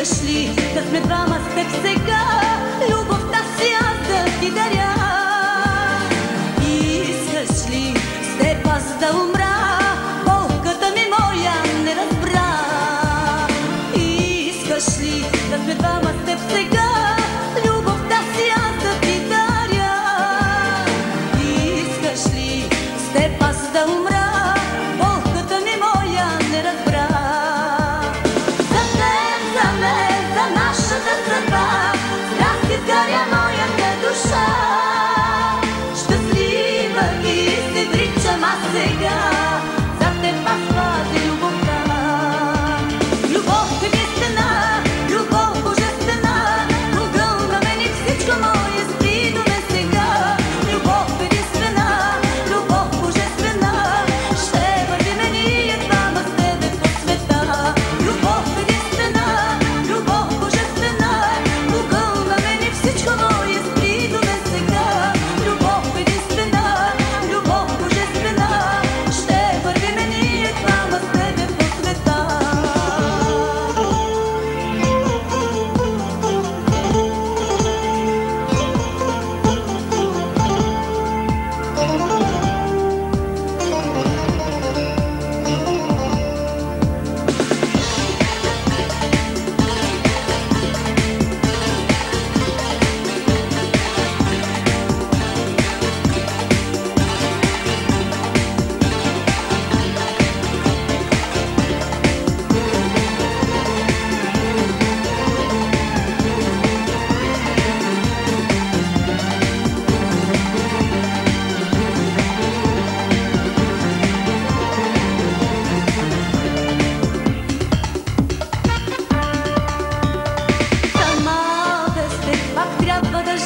Искаш ли да сме двама с теб сега, любовта си аз да ти даря? Искаш ли с теб аз да умра, болката ми моя не разбра? Искаш ли да сме двама с теб сега, любовта си аз да ти даря? Искаш ли с теб аз да умра, болката ми моя не разбра? Изгаря моята душа, щастлива ти се вричам аз сега, за теб аз пази любовта. Любов единствена, любов божествена, огълна мен и всичко мое спри до мен сега. Любов единствена, любов божествена, ще вървим ние двама с тебе по света. Любов единствена, любов божествена, огълна мен и всичко мое спри до мен сега. Любов единствена, любов божествена, ще вървим ние двама с тебе по света.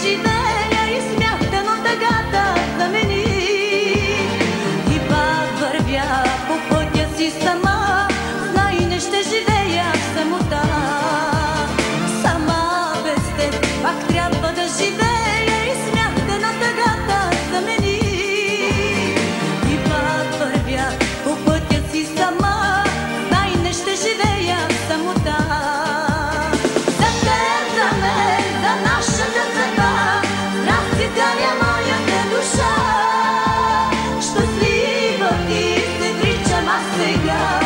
Живея и смяхтено тъгата замени, и пак вървя по пътя си сама, знай не ще живея в самота. Сама без теб пак трябва да живея и смяхтено тъгата замени, и пак вървя по пътя си сама, знай не ще живея в самота. Изгаря моята душа, щастлива ти се вричам аз сега.